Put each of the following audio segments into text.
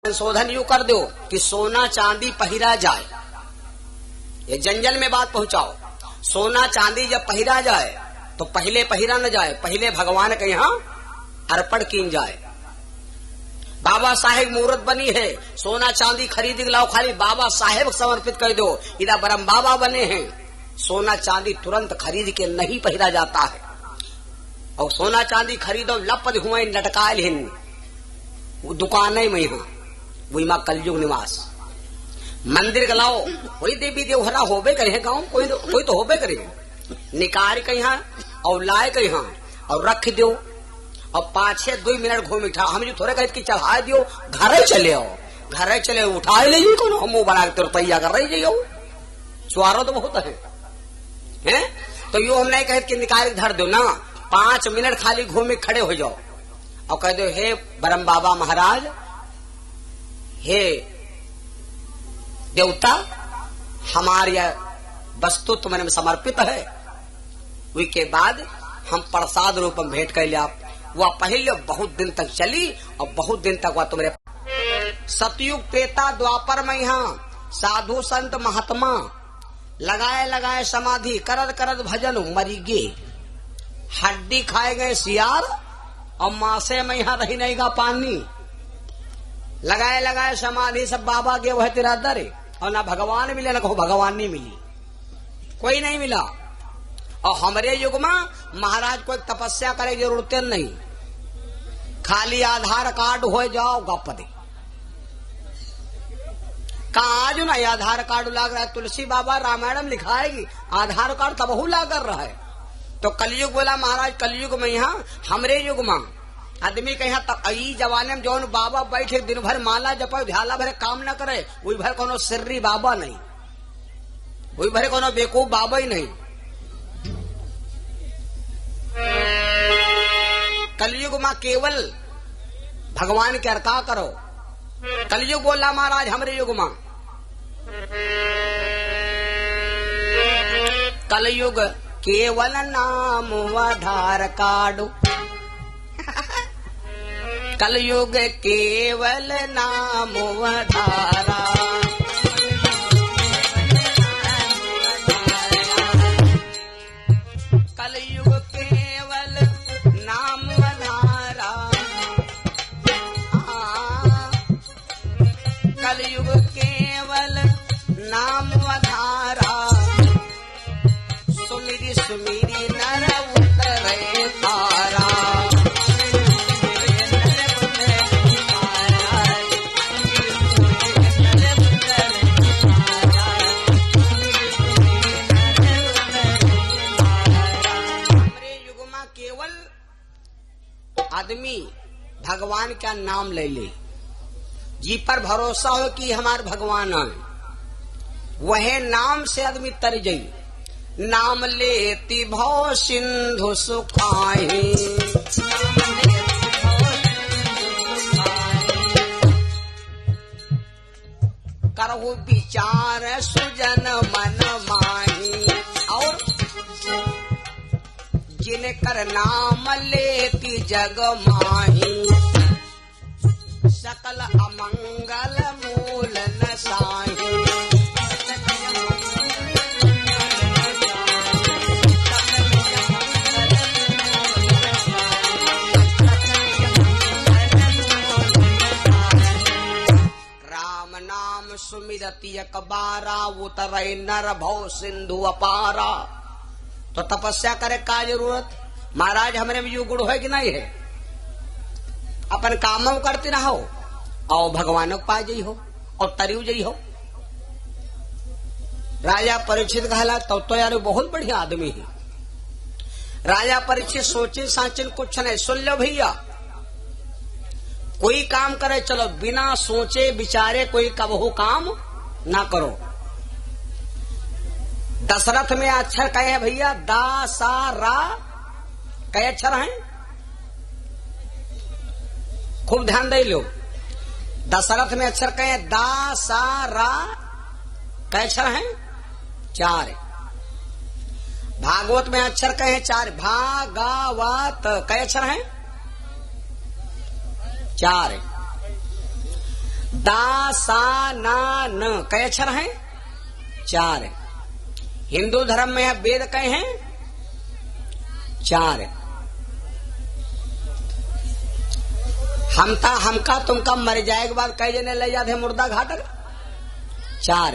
संशोधन यूं कर दो कि सोना चांदी पहिरा जाए, ये जंजल में बात पहुंचाओ। सोना चांदी जब पहिरा जाए तो पहले पहिरा न जाए, पहले भगवान के यहाँ अर्पण की जाए। बाबा साहेब मूर्त बनी है, सोना चांदी खरीद लाओ, खाली बाबा साहेब समर्पित कर दो, इधर ब्रह्म बाबा बने हैं। सोना चांदी तुरंत खरीद के नहीं पहिरा जाता है। और सोना चांदी खरीदो लपद हुए लटकायल हिन दुकान में यहाँ वही माँ कलयुग निवास। मंदिर के लाओ वही देवी देवहरा होबे करे गाँव, कोई तो होबे करे, निकाल के यहाँ और लाए के यहाँ और रख दो और 5-6 मिनट घूम उठा। हम जो थोड़े कहते कि चढ़ा दियो, घर चले आओ, घर चले उठा ले कौन हम बना के रुपया कर रही जाइयो, चुहारो तो बहुत है। तो यो हम नहीं कहते कि निकाल धर दो ना, 5 मिनट खाली घूमे खड़े हो जाओ और कह दो हे ब्रह्म बाबा महाराज, हे देवता, हमारी वस्तु तुम्हें समर्पित है। उसके बाद हम प्रसाद रूप में भेंट कर लिया। वह पहले बहुत दिन तक चली और बहुत दिन तक वह तुम्हारे सतयुग त्रेता द्वापर में यहाँ साधु संत महात्मा लगाए समाधि करद करद भजन मरी गे, हड्डी खाए गए सियार और मासे में यहाँ रही नहीं गा पानी। लगाए समाधि सब बाबा के वह तेरा दर, और ना भगवान मिले ना कहो भगवान नहीं मिली, कोई नहीं मिला। और हमारे युग में महाराज को तपस्या करे की जरूरत नहीं, खाली आधार कार्ड हो जाओ गप दे। कहा आज ना आधार कार्ड लाग रहा है, तुलसी बाबा रामायण में लिखाएगी आधार कार्ड तब लाग कर रहा है। तो कलयुग बोला महाराज, कलयुग में यहाँ हमरे युग में आदमी के यहाँ तक ई जवाने में जौन बाबा बैठे दिन भर माला जपे ध्याला भरे काम न करे, वही भर कोनो सिर्री बाबा नहीं, वही भरे कोनो बेकूफ बाबा ही नहीं। कलयुग में केवल भगवान के अर्का करो। कलयुग बोला महाराज हमरे युग में, कलयुग केवल नाम आधार कार्ड, कलयुग केवल नाम आधारा, कलयुग केवल नाम आधारा, कलयुग केवल नाम आधारा, सुमिरी सुमिरी नर उतरे तारा, आदमी भगवान का नाम ले ले, जी पर भरोसा हो कि हमारे भगवान है, वह नाम से आदमी तर जाई। नाम लेती भव सिंधु सुखाई, करहु विचार सुजन मन माही, और जिनकर नाम लेती जग माही, सकल अमंगल मूल न साही। राम नाम सुमिरति अकबारा, उतरे नर भव सिंधु अपारा। तो तपस्या करे का जरूरत महाराज, हमारे में यू गुण है कि नहीं है? अपन काम करते रहो और भगवान को पा जाइ हो और तरीव जाइ हो। राजा परीक्षित कहला तो यार बहुत बढ़िया आदमी है। राजा परीक्षित सोचे साचिन कुछ नहीं, सुन लो भैया, कोई काम करे चलो बिना सोचे विचारे कोई कबहू काम ना करो। दशरथ में अक्षर कहे हैं भैया, दा सा रा कई अक्षर हैं, खूब ध्यान दे लो। दशरथ में अक्षर कहे दा सा रा कई अक्षर हैं? 4। भागवत में अक्षर कहे 4, भागवत कई अक्षर हैं? 4। दा सा ना न कई अक्षर हैं? 4। हिंदू धर्म में वेद कई हैं? 4। हमका तुमका मर जाए के बाद कई जने ले जाते मुर्दा घाट? 4।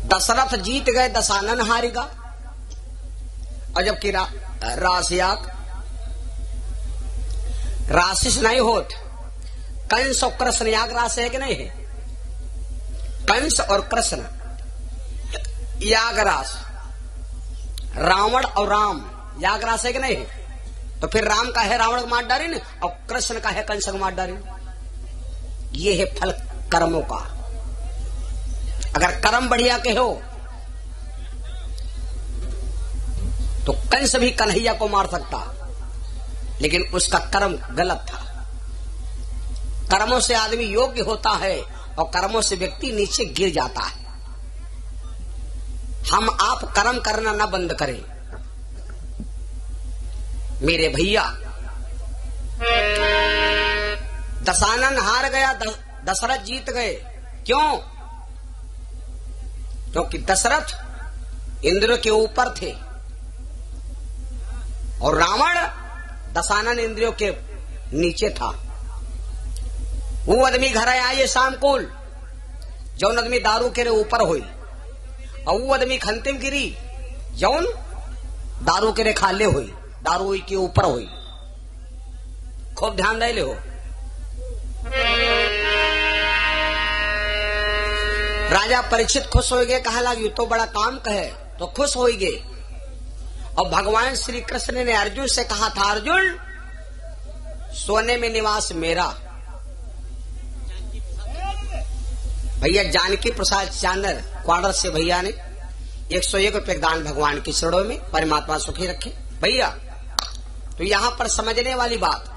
दशरथ जीत गए, दशानन हारेगा। और जबकि राशियाक राशिस नहीं होत, कंस और कृष्ण याग रास है कि नहीं है? कंस और कृष्ण याग रास, रावण और राम याग रास है कि नहीं है? तो फिर राम का है रावण को मार डाली न, और कृष्ण का है कंस को मार डाली। ये है फल कर्मों का। अगर कर्म बढ़िया के हो तो कंस भी कन्हैया को मार सकता, लेकिन उसका कर्म गलत था। कर्मों से आदमी योग्य होता है और कर्मों से व्यक्ति नीचे गिर जाता है। हम आप कर्म करना ना बंद करें मेरे भैया। दशानन हार गया, दशरथ जीत गए। क्यों? क्योंकि दशरथ इंद्र के ऊपर थे और रावण दशानन इंद्रियों के नीचे था। वो आदमी घर आए शाम को, जौन आदमी दारू के ऊपर हुई, और वो आदमी खंतिम गिरी जौन दारू के खाले हुई, दारू के ऊपर हुई। खूब ध्यान दे ले हो। राजा परीक्षित खुश हो गए, कहा लगी तो बड़ा काम कहे, तो खुश हो गए। और भगवान श्री कृष्ण ने अर्जुन से कहा था, अर्जुन सोने में निवास मेरा। भैया जानकी प्रसाद चांदर क्वार्टर से भैया ने 101 रुपये दान भगवान की चरणों में, परमात्मा सुखी रखे भैया। तो यहां पर समझने वाली बात,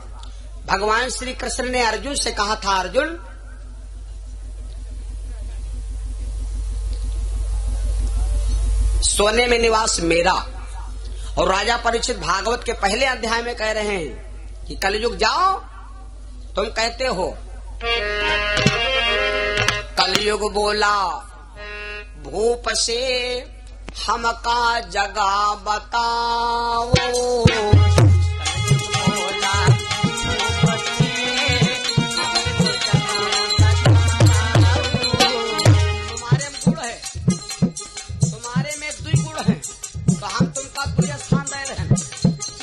भगवान श्री कृष्ण ने अर्जुन से कहा था, अर्जुन सोने में निवास मेरा। और राजा परीक्षित भागवत के पहले अध्याय में कह रहे हैं कि कलयुग जाओ, तुम कहते हो कलयुग बोला भूप से हमका जगह बताओ।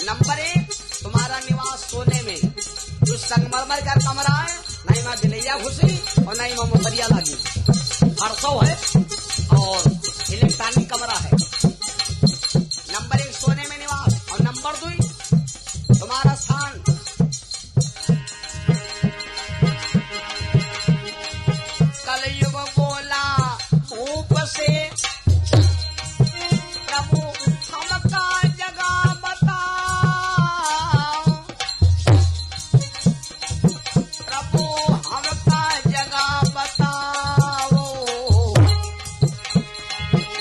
नंबर 1, तुम्हारा निवास सोने में, जो संगमरमर का कमरा है, नहीं मां दिलैया घुसी और नहीं मां मुखरिया लगी, फरसों है और इलेक्ट्रॉनिक कमरा है। नंबर 1 सोने में निवास, और नंबर 2 तुम्हारा स्थान कलयुग बोला धूप से प्रभु हमका जगह बताओ, प्रभु हमका जगह बताओ।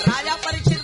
राजा परीक्षित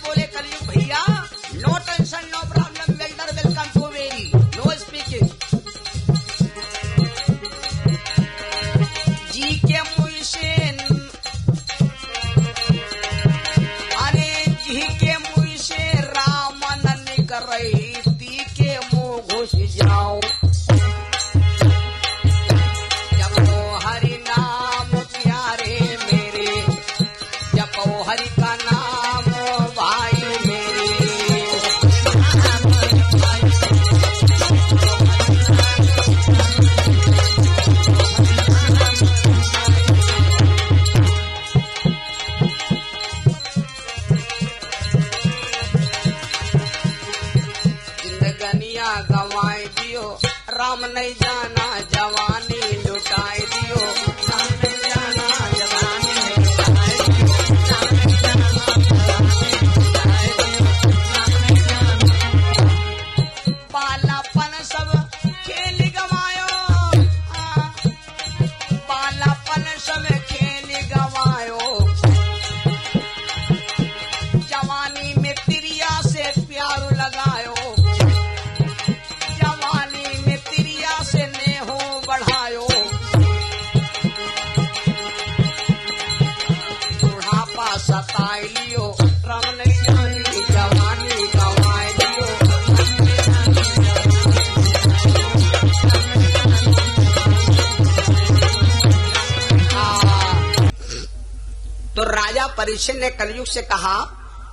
तो राजा परीक्षित ने कलयुग से कहा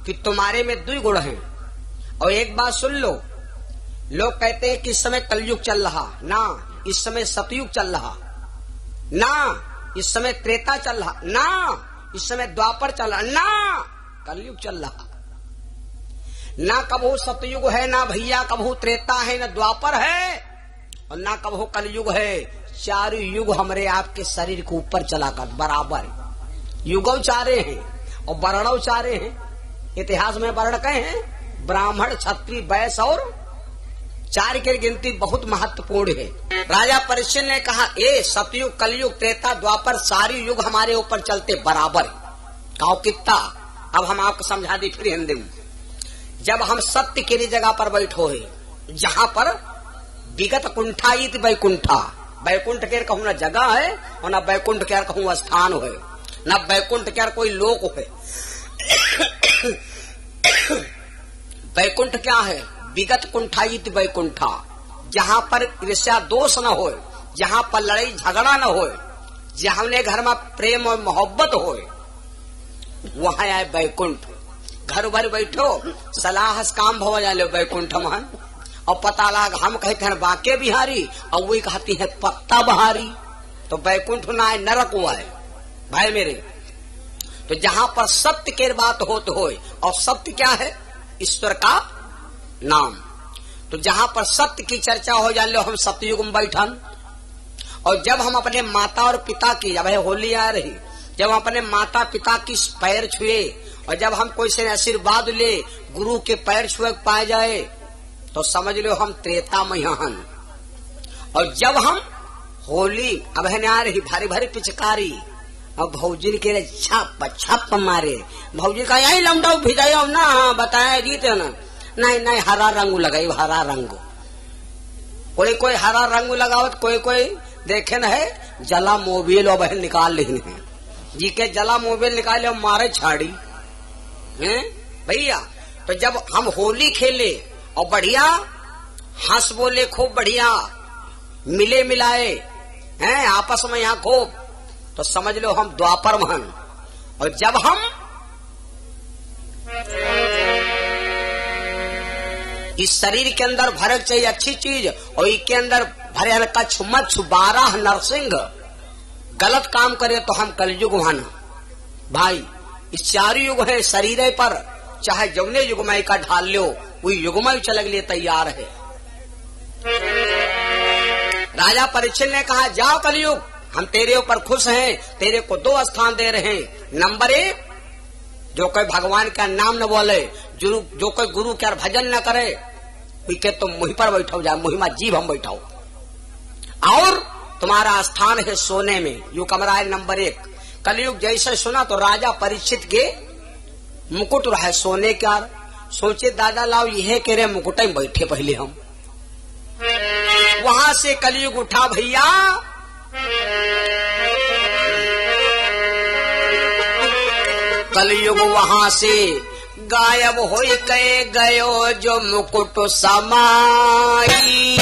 कि तुम्हारे में 2 गुण हैं। और एक बात सुन लो, लोग कहते हैं कि इस समय कलयुग चल रहा, ना इस समय सतयुग चल रहा, ना इस समय त्रेता चल रहा, ना इस समय द्वापर चल रहा, ना कलयुग चल रहा। ना कबहू सतयुग है, ना भैया कबहू त्रेता है, ना द्वापर है और ना कबहू कलयुग है। चारों युग हमारे आपके शरीर के ऊपर चला कर बराबर युगव चारे हैं और वर्णव चारे हैं। इतिहास में वर्ण कहे हैं ब्राह्मण क्षत्रिय वैश्य और 4 की गिनती बहुत महत्वपूर्ण है। राजा परीक्षित ने कहा ए सतयुग कलयुग त्रेता द्वापर सारी युग हमारे ऊपर चलते बराबर। कहो कितना? अब हम आपको समझा दी फिर हिंदी में। जब हम सत्य की जगह पर बैठो है, जहाँ पर विगत कुंठाई वैकुंठा, वैकुंठ के कहूँ न जगह है और न वैकुंठ के कहूँ स्थान है, न वैकुंठ के कोई लोक है। वैकुंठ क्या है? विगत कुंठाई वैकुंठा, जहाँ पर ईर्ष्या दोष न हो, जहाँ पर लड़ाई झगड़ा न हो, जहाँ घर में प्रेम और मोहब्बत हो, वहाँ आए वैकुंठ। घर भर बैठो सलाह काम भव जाले वैकुंठ महन और पता लाग हम कहते हैं बाके बिहारी और वही कहती है पत्ता बहारी। तो वैकुंठ ना है नरक हुआ है भाई मेरे। तो जहाँ पर सत्य के बात होते हो और सत्य क्या है? ईश्वर का नाम। तो जहाँ पर सत्य की चर्चा हो जान लो हम सतयुग में बैठन। और जब हम अपने माता और पिता की, अब होली आ रही, जब हम अपने माता पिता की पैर छुए और जब हम कोई से आशीर्वाद ले गुरु के पैर छुए पाए जाए तो समझ लो हम त्रेता में हन। और जब हम होली अब आ रही भारी भारी पिचकारी और भौजी के छप छप मारे, भौजी का यही लमडाऊ भिजाओ ना बताया जीते ना, नहीं नहीं हरा रंग लगाई, हरा रंग कोई कोई हरा रंग लगावत, कोई कोई देखे न है जला मोबिल और बहन निकाल लेने है जी के जला मोबिल निकाले और मारे छाड़ी हैं भैया। तो जब हम होली खेले और बढ़िया हंस बोले, खूब बढ़िया मिले मिलाए हैं आपस में यहाँ खूब, तो समझ लो हम द्वापर महन। और जब हम इस शरीर के अंदर भरक चाहिए अच्छी चीज और इसके अंदर भरे कच्छ मच्छ 12 नरसिंह गलत काम करे तो हम कलयुग महन भाई। इस 4 युग है शरीर पर, चाहे जौने युगमय का ढाल लो वही युगमय चल लिए तैयार है। राजा परीक्षित ने कहा जाओ कलयुग हम तेरे ऊपर खुश हैं, तेरे को 2 स्थान दे रहे हैं। नंबर 1 जो कोई भगवान का नाम न बोले, जो कोई गुरु का भजन न करे, के तुम मुही पर बैठो जाए, मुही में जीव हम बैठाओ। और तुम्हारा स्थान है सोने में, यू कमरा है नंबर 1। कलयुग जैसे सुना तो राजा परीक्षित के मुकुट रहा सोने का। सोचे दादा लाओ यह कह रहे मुकुट में बैठे पहले हम। वहां से कलयुग उठा भैया, कलयुग वहां से गायब हो गयो जो मुकुट समाई।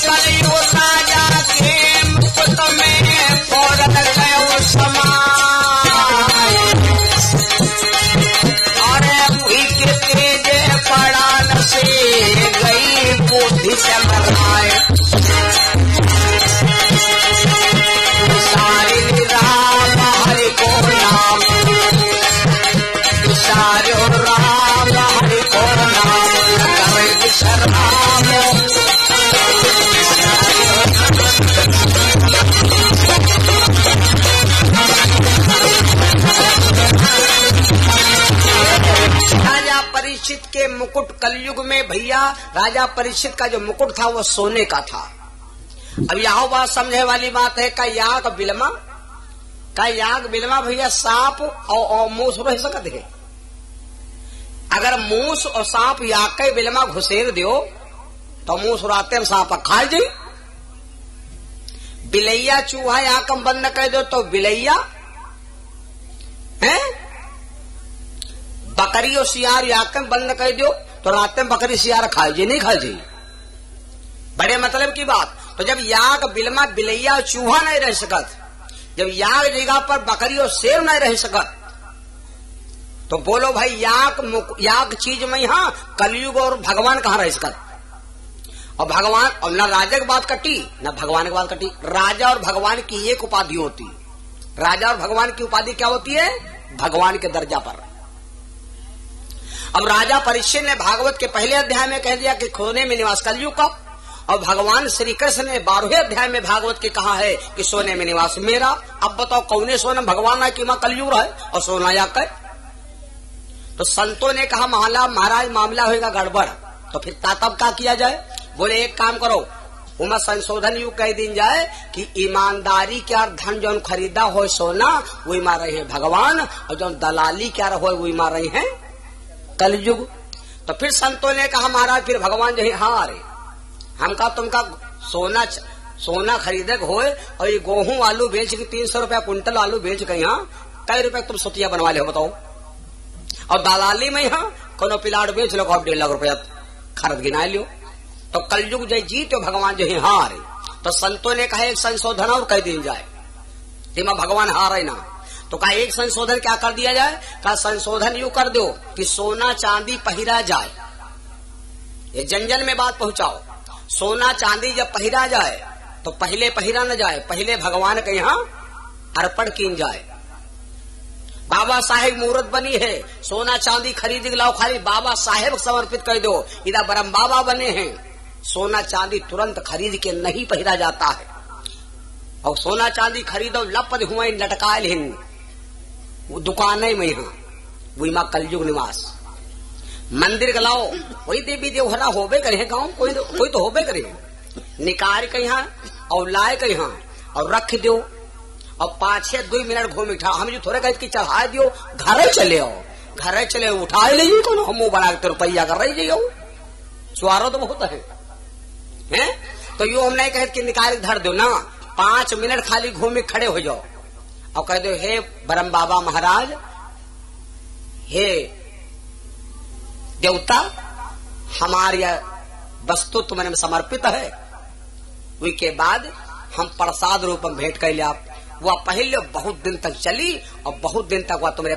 कलयुग राजा के मुकुट में फोड़त गयो समाई। अरे मुही के तेज पड़ान से गई बुद्धि से मराए। सारे राम हरि को नाम, सारे राम हरि को नाम करे शरणाम। राजा परीक्षित के मुकुट कलयुग में भैया, राजा परीक्षित का जो मुकुट था वो सोने का था। अब यहाँ बात समझे वाली बात है का याग बिलमा, का याग बिलमा भैया सांप और मूस रह सकते है। अगर मूस और सांप याग के बिलमा घुसेर दियो तो मूस उड़ाते हम सांप खा जी। बिलैया चूहा आंख बंद कर दो तो बिलैया है। बकरी और सियार याक में बंद कर दो तो रात में बकरी सियार खाए जी नहीं खाए जी। बड़े मतलब की बात। तो जब याक बिलमा बिलैया और चूहा नहीं रह सकत, जब याक जगह पर बकरी और शेर नहीं रह सकत, तो बोलो भाई याक चीज में यहाँ कलयुग और भगवान कहाँ रह सकत। और भगवान और न राजा की बात कटी न भगवान की बात कटी। राजा और भगवान की एक उपाधि होती। राजा और भगवान की उपाधि क्या होती है? भगवान के दर्जा पर। अब राजा परीक्षित ने भागवत के पहले अध्याय में कह दिया कि सोने में निवास कलयुग का, और भगवान श्री कृष्ण ने 12वें अध्याय में भागवत के कहा है कि सोने में निवास मेरा। अब बताओ कौने सोना भगवान है कि मां कलयुग है और सोना या कर। तो संतों ने कहा महाराज मामला होगा गड़बड़, तो फिर तब क्या किया जाए? बोले एक काम करो, उमा संशोधन यू कह दी जाए कि ईमानदारी क्या धन जो खरीदा हो सोना वही मार रहे हैं भगवान, और जो दलाली क्या हो वही मार रहे हैं कलयुग। तो फिर संतों ने कहा महाराज फिर भगवान जो है हाँ अरे हमका तुमका सोना खरीदे हो और ये गेहूं आलू बेच के 300 रुपया कुंटल आलू बेच के यहाँ कई रुपए तुम सुतिया बनवा ले हो बताओ। और दलाली में यहाँ कोनो प्लाट बेच लो 1.5 लाख रुपया खरीद गिना लियो। तो कलयुग जय जीत तो भगवान जो है हारे। तो संतों ने कहा एक संशोधन और कह दी जाए तेमा भगवान हारे ना। तो कहा एक संशोधन क्या कर दिया जाए? कहा संशोधन यू कर दो कि सोना चांदी पहिरा जाए। ये जंजल में बात पहुंचाओ। सोना चांदी जब पहिरा जाए तो पहले पहिरा न जाए, पहले भगवान के यहाँ अर्पण की जाए। बाबा साहेब मूर्त बनी है, सोना चांदी खरीद के लाओ, खाली बाबा साहेब समर्पित कर दो। इधर ब्रह्म बाबा बने हैं, सोना चांदी तुरंत खरीद के नहीं पहिरा जाता है। और सोना चांदी खरीदो लपद हुए लटकायल हिन दुकानें में यहाँ वही माँ कलयुग निवास। मंदिर का लाओ वही देवी देवहरा होबे करे गाँव, कोई तो होबे करे। निकाल के यहाँ और लाए के यहाँ और रख दो और 5-6 मिनट घूम उठा। हम जो थोड़े कह कि चढ़ा दियो घरे चले आओ, घरे चले उठा ले कौन हम बना के रुपया कर रही जाइयो। स्वारो तो बहुत है तो यो हम नहीं कहे कि निकाल धर दो ना, 5 मिनट खाली घूमे खड़े हो जाओ और कह दो हे ब्रह्म बाबा महाराज, हे देवता, हमारी वस्तु तुम्हें समर्पित है। उसके बाद हम प्रसाद रूप में भेंट कर लिया। वह पहले बहुत दिन तक चली और बहुत दिन तक वह तुम्हारे